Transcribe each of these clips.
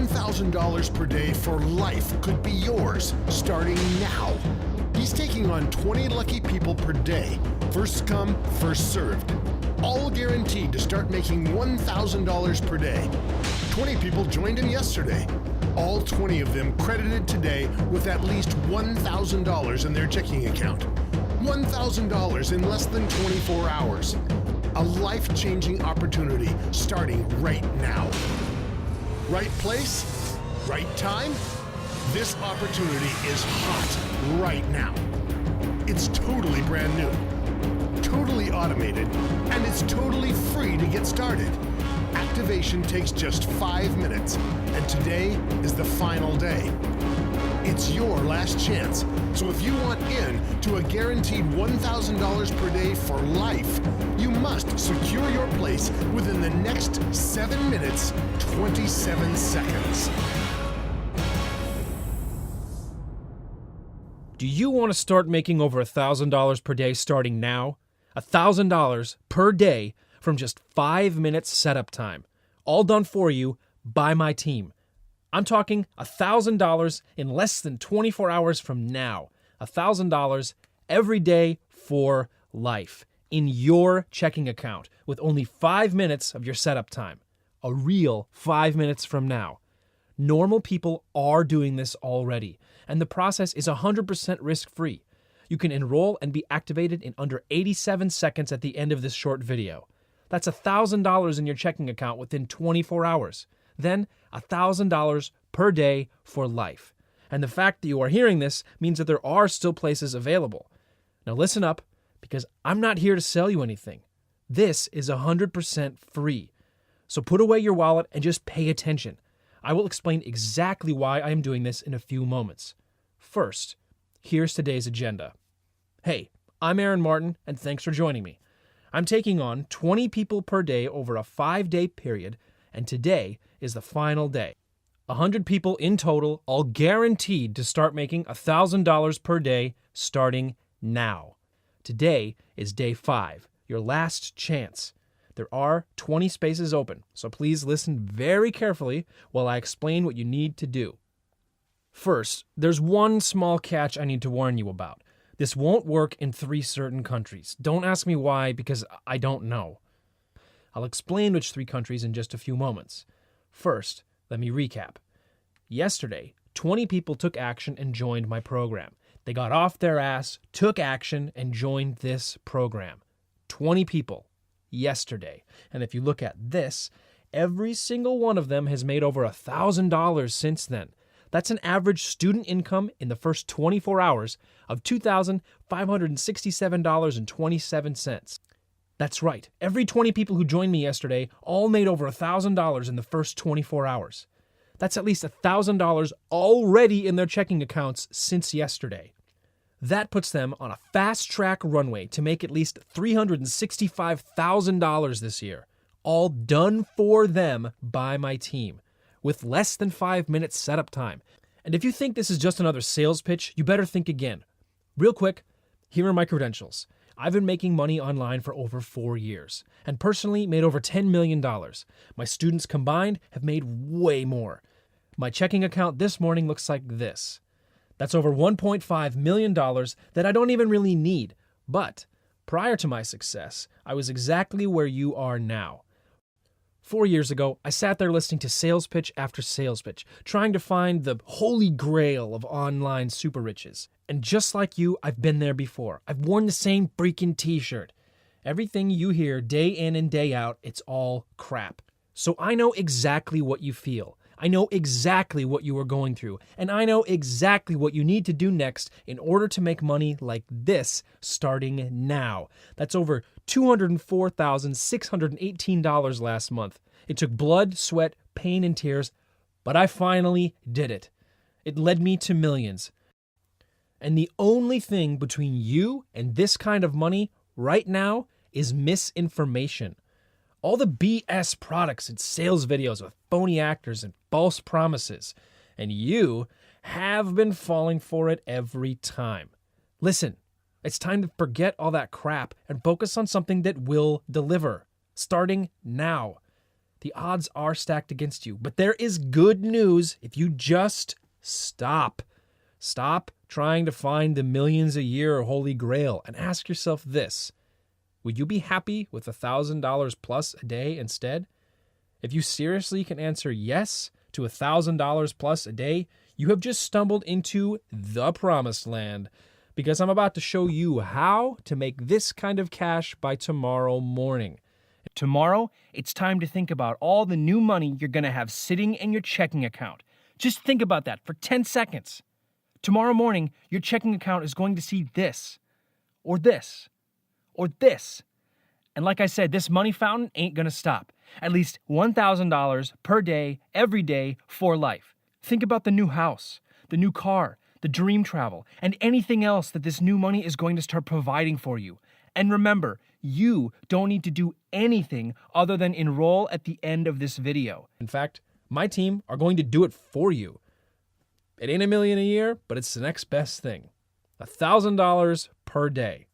$1,000 per day for life could be yours starting now. He's taking on 20 lucky people per day. First come, first served. All guaranteed to start making $1,000 per day. 20 people joined him yesterday. All 20 of them credited today with at least $1,000 in their checking account. $1,000 in less than 24 hours. A life-changing opportunity starting right now. Right place, right time? This opportunity is hot right now. It's totally brand new, totally automated, and it's totally free to get started. Activation takes just 5 minutes, and today is the final day. It's your last chance, so if you want in to a guaranteed $1,000 per day for life, you must secure your place within the next 7 minutes, 27 seconds. Do you want to start making over $1,000 per day starting now? $1,000 per day from just 5 minutes setup time. All done for you by my team. I'm talking $1,000 in less than 24 hours from now. $1,000 every day for life in your checking account with only 5 minutes of your setup time. A real 5 minutes from now. Normal people are doing this already, and the process is 100% risk-free. You can enroll and be activated in under 87 seconds at the end of this short video. That's $1,000 in your checking account within 24 hours. Then $1,000 per day for life. And the fact that you are hearing this means that there are still places available. Now listen up, because I'm not here to sell you anything. This is 100% free. So put away your wallet and just pay attention. I will explain exactly why I am doing this in a few moments. First, here's today's agenda. Hey, I'm Aaron Martin, and thanks for joining me. I'm taking on 20 people per day over a 5-day period, and today is the final day. 100 people in total, all guaranteed to start making $1,000 per day starting now. Today is day 5, your last chance. There are 20 spaces open, so please listen very carefully while I explain what you need to do. First, there's one small catch I need to warn you about. This won't work in 3 certain countries. Don't ask me why, because I don't know. I'll explain which 3 countries in just a few moments. First, let me recap. Yesterday, 20 people took action and joined my program. They got off their ass, took action, and joined this program. 20 people. Yesterday. And if you look at this, every single one of them has made over $1,000 since then. That's an average student income in the first 24 hours of $2,567.27. That's right. Every 20 people who joined me yesterday all made over $1,000 in the first 24 hours. That's at least $1,000 already in their checking accounts since yesterday. That puts them on a fast-track runway to make at least $365,000 this year, all done for them by my team, with less than 5 minutes setup time. And if you think this is just another sales pitch, you better think again. Real quick, here are my credentials. I've been making money online for over 4 years, and personally made over $10 million. My students combined have made way more. My checking account this morning looks like this. That's over $1.5 million that I don't even really need. But prior to my success, I was exactly where you are now. 4 years ago, I sat there listening to sales pitch after sales pitch, trying to find the holy grail of online super riches. And just like you, I've been there before. I've worn the same freaking t-shirt. Everything you hear day in and day out, it's all crap. So I know exactly what you feel. I know exactly what you are going through, and I know exactly what you need to do next in order to make money like this starting now. That's over $204,618 last month. It took blood, sweat, pain, and tears, but I finally did it. It led me to millions. And the only thing between you and this kind of money right now is misinformation. All the BS products and sales videos with phony actors and false promises. And you have been falling for it every time. Listen, it's time to forget all that crap and focus on something that will deliver, starting now. The odds are stacked against you, but there is good news if you just stop. Stop trying to find the millions a year holy grail and ask yourself this. Would you be happy with $1,000 plus a day instead? If you seriously can answer yes to $1,000 plus a day, you have just stumbled into the promised land, because I'm about to show you how to make this kind of cash by tomorrow morning. Tomorrow, it's time to think about all the new money you're going to have sitting in your checking account. Just think about that for 10 seconds. Tomorrow morning, your checking account is going to see this, or this, or this. And like I said, this money fountain ain't going to stop. At least $1,000 per day, every day, for life. Think about the new house, the new car, the dream travel, and anything else that this new money is going to start providing for you. And remember, you don't need to do anything other than enroll at the end of this video. In fact, my team are going to do it for you. It ain't $1 million a year, but it's the next best thing. $1,000 per day.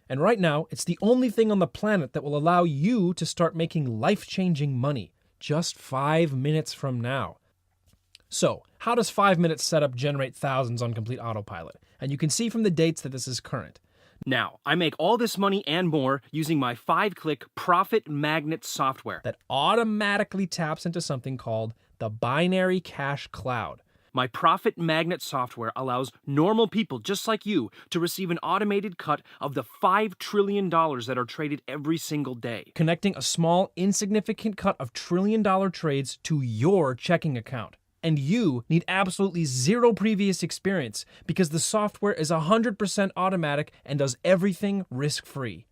And right now, it's the only thing on the planet that will allow you to start making life-changing money just 5 minutes from now. So, how does 5 minutes setup generate thousands on complete autopilot? And you can see from the dates that this is current. Now, I make all this money and more using my 5-click Profit Magnet software that automatically taps into something called the Binary Cash Cloud. My Profit Magnet software allows normal people just like you to receive an automated cut of the $5 trillion that are traded every single day, connecting a small, insignificant cut of trillion-dollar trades to your checking account. And you need absolutely zero previous experience because the software is 100% automatic and does everything risk-free.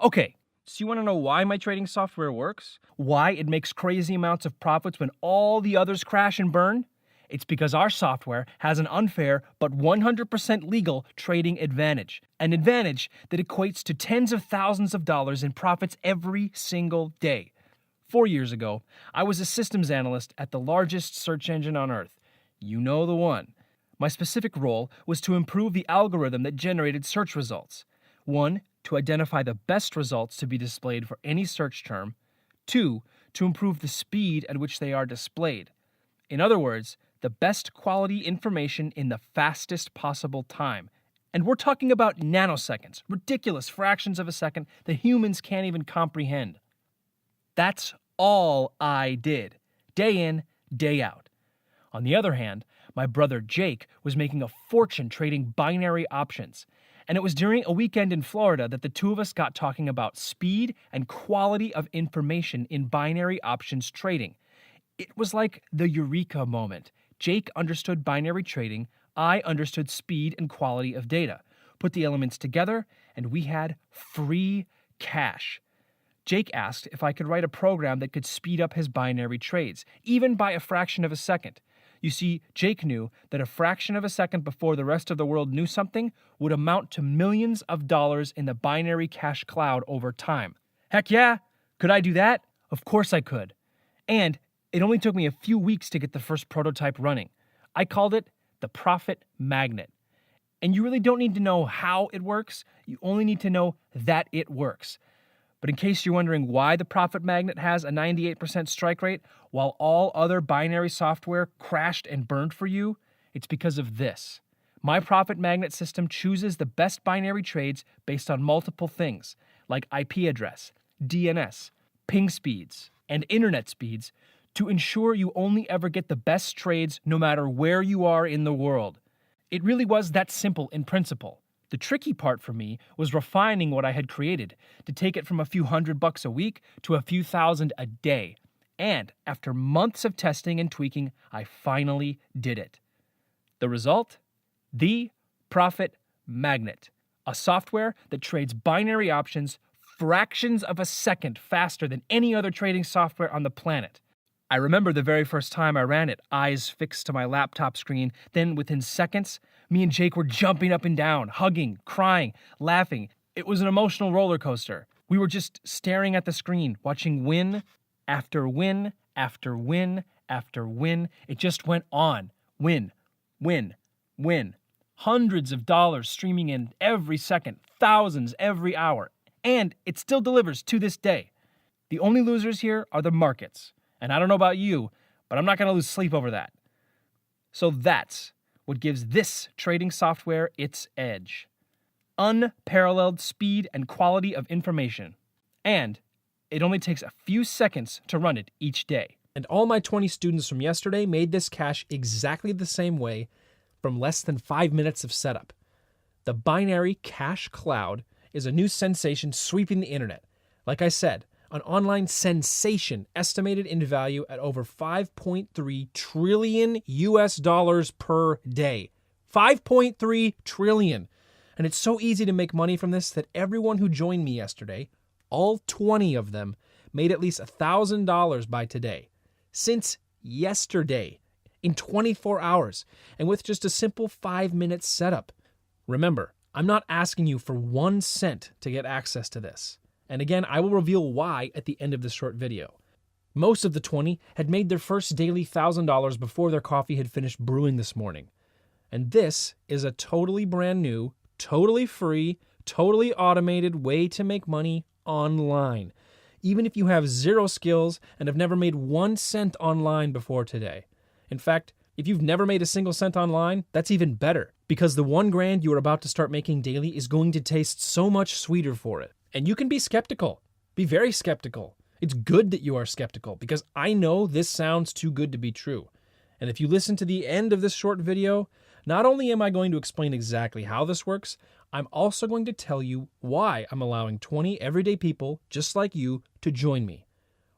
Okay, so you want to know why my trading software works? Why it makes crazy amounts of profits when all the others crash and burn? It's because our software has an unfair but 100% legal trading advantage. An advantage that equates to tens of thousands of dollars in profits every single day. 4 years ago, I was a systems analyst at the largest search engine on earth. You know the one. My specific role was to improve the algorithm that generated search results. 1, to identify the best results to be displayed for any search term. 2, to improve the speed at which they are displayed. In other words, the best quality information in the fastest possible time. And we're talking about nanoseconds, ridiculous fractions of a second that humans can't even comprehend. That's all I did, day in, day out. On the other hand, my brother Jake was making a fortune trading binary options. And it was during a weekend in Florida that the two of us got talking about speed and quality of information in binary options trading. It was like the eureka moment. Jake understood binary trading, I understood speed and quality of data. Put the elements together, and we had free cash. Jake asked if I could write a program that could speed up his binary trades, even by a fraction of a second. You see, Jake knew that a fraction of a second before the rest of the world knew something would amount to millions of dollars in the binary cash cloud over time. Heck yeah! Could I do that? Of course I could. And it only took me a few weeks to get the first prototype running. I called it the Profit Magnet. And you really don't need to know how it works, you only need to know that it works. But in case you're wondering why the Profit Magnet has a 98% strike rate while all other binary software crashed and burned for you, it's because of this. My Profit Magnet system chooses the best binary trades based on multiple things, like IP address, DNS, ping speeds, and internet speeds, to ensure you only ever get the best trades no matter where you are in the world. It really was that simple in principle. The tricky part for me was refining what I had created to take it from a few $100 a week to a few thousand a day. And after months of testing and tweaking, I finally did it. The result? The Profit Magnet, a software that trades binary options fractions of a second faster than any other trading software on the planet. I remember the very first time I ran it, eyes fixed to my laptop screen. Then within seconds, me and Jake were jumping up and down, hugging, crying, laughing. It was an emotional roller coaster. We were just staring at the screen, watching win after win after win after win. It just went on. Win, win, win. Hundreds of dollars streaming in every second, thousands every hour. And it still delivers to this day. The only losers here are the markets. And I don't know about you, but I'm not going to lose sleep over that. So that's what gives this trading software its edge. Unparalleled speed and quality of information. And it only takes a few seconds to run it each day. And all my 20 students from yesterday made this cash exactly the same way from less than 5 minutes of setup. The binary cash cloud is a new sensation sweeping the internet. Like I said, an online sensation estimated in value at over 5.3 trillion US dollars per day. 5.3 trillion. And it's so easy to make money from this that everyone who joined me yesterday, all 20 of them, made at least $1,000 by today. Since yesterday, in 24 hours, and with just a simple 5-minute setup. Remember, I'm not asking you for 1 cent to get access to this. And again, I will reveal why at the end of this short video. Most of the 20 had made their first daily $1,000 before their coffee had finished brewing this morning. And this is a totally brand new, totally free, totally automated way to make money online, even if you have 0 skills and have never made 1 cent online before today. In fact, if you've never made a single cent online, that's even better, because the $1,000 you are about to start making daily is going to taste so much sweeter for it. And you can be skeptical. Be very skeptical. It's good that you are skeptical, because I know this sounds too good to be true. And if you listen to the end of this short video, not only am I going to explain exactly how this works, I'm also going to tell you why I'm allowing 20 everyday people just like you to join me.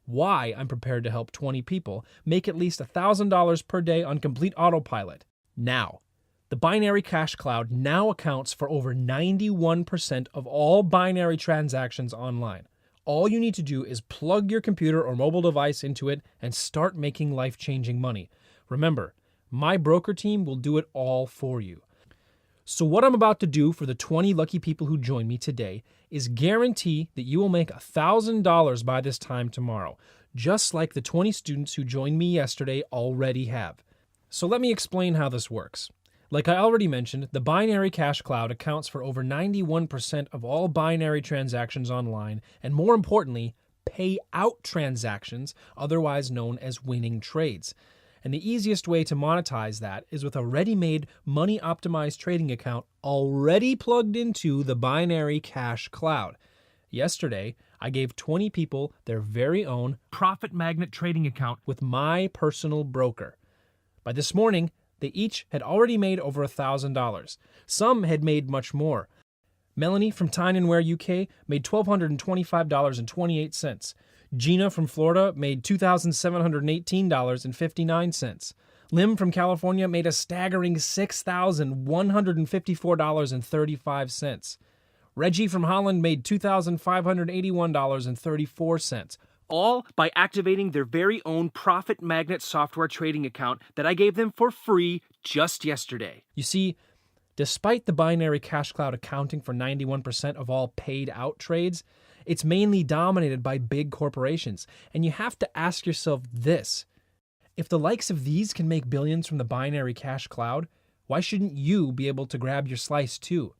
Why I'm prepared to help 20 people make at least $1,000 per day on complete autopilot. Now, the binary cash cloud now accounts for over 91% of all binary transactions online. All you need to do is plug your computer or mobile device into it and start making life-changing money. Remember, my broker team will do it all for you. So what I'm about to do for the 20 lucky people who join me today is guarantee that you will make $1,000 by this time tomorrow, just like the 20 students who joined me yesterday already have. So let me explain how this works. Like I already mentioned, the binary cash cloud accounts for over 91% of all binary transactions online, and more importantly, payout transactions, otherwise known as winning trades. And the easiest way to monetize that is with a ready-made, money-optimized trading account already plugged into the binary cash cloud. Yesterday, I gave 20 people their very own Profit Magnet trading account with my personal broker. By this morning, they each had already made over $1,000. Some had made much more. Melanie from Tyne&Ware, UK, made $1,225.28. Gina from Florida made $2,718.59. Lim from California made a staggering $6,154.35. Reggie from Holland made $2,581.34. All by activating their very own Profit Magnet software trading account that I gave them for free just yesterday. You see, despite the binary cash cloud accounting for 91% of all paid out trades, it's mainly dominated by big corporations. And you have to ask yourself this: if the likes of these can make billions from the binary cash cloud, why shouldn't you be able to grab your slice too?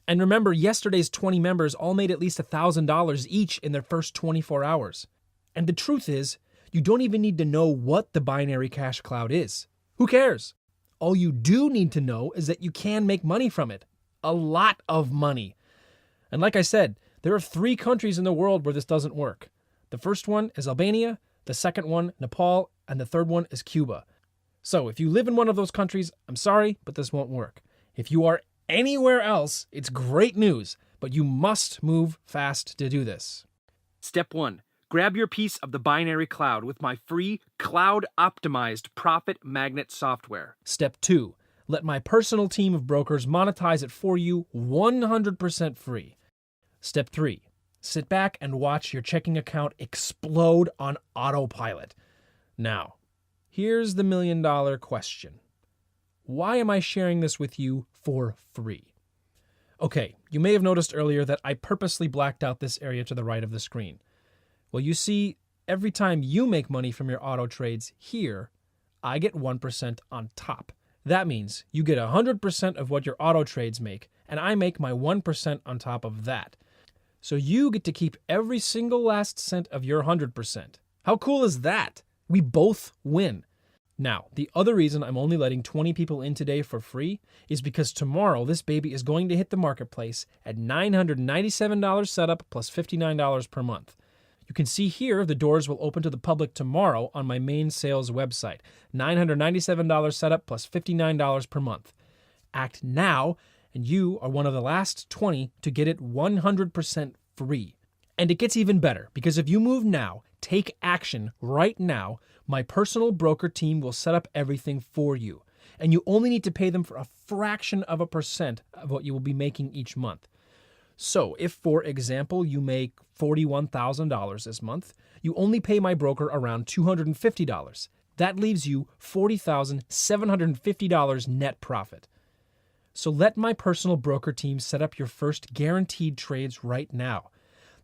And remember, yesterday's 20 members all made at least $1,000 each in their first 24 hours. And the truth is, you don't even need to know what the binary cash cloud is. Who cares? All you do need to know is that you can make money from it. A lot of money. And like I said, there are 3 countries in the world where this doesn't work. The first one is Albania, the second one, Nepal, and the third one is Cuba. So if you live in one of those countries, I'm sorry, but this won't work. If you are anywhere else, it's great news, but you must move fast to do this. Step 1. Grab your piece of the binary cloud with my free cloud-optimized Profit Magnet software. Step 2. Let my personal team of brokers monetize it for you 100% free. Step 3. Sit back and watch your checking account explode on autopilot. Now, here's the million-dollar question. Why am I sharing this with you for free? Okay, you may have noticed earlier that I purposely blacked out this area to the right of the screen. Well, you see, every time you make money from your auto trades here, I get 1% on top. That means you get 100% of what your auto trades make, and I make my 1% on top of that. So you get to keep every single last cent of your 100%. How cool is that? We both win. Now, the other reason I'm only letting 20 people in today for free is because tomorrow this baby is going to hit the marketplace at $997 setup plus $59 per month. You can see here the doors will open to the public tomorrow on my main sales website. $997 setup plus $59 per month. Act now, and you are one of the last 20 to get it 100% free. And it gets even better, because if you move now, take action right now, my personal broker team will set up everything for you. And you only need to pay them for a fraction of a percent of what you will be making each month. So if, for example, you make $41,000 this month, you only pay my broker around $250. That leaves you $40,750 net profit. So let my personal broker team set up your first guaranteed trades right now.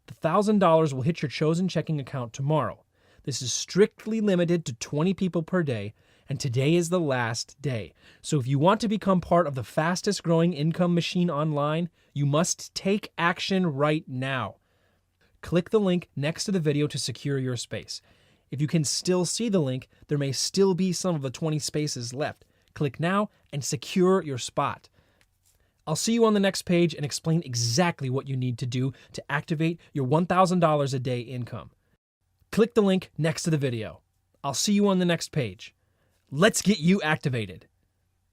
The $1,000 will hit your chosen checking account tomorrow. This is strictly limited to 20 people per day, and today is the last day. So if you want to become part of the fastest growing income machine online, you must take action right now. Click the link next to the video to secure your space. If you can still see the link, there may still be some of the 20 spaces left. Click now and secure your spot. I'll see you on the next page and explain exactly what you need to do to activate your $1,000 a day income. Click the link next to the video. I'll see you on the next page. Let's get you activated.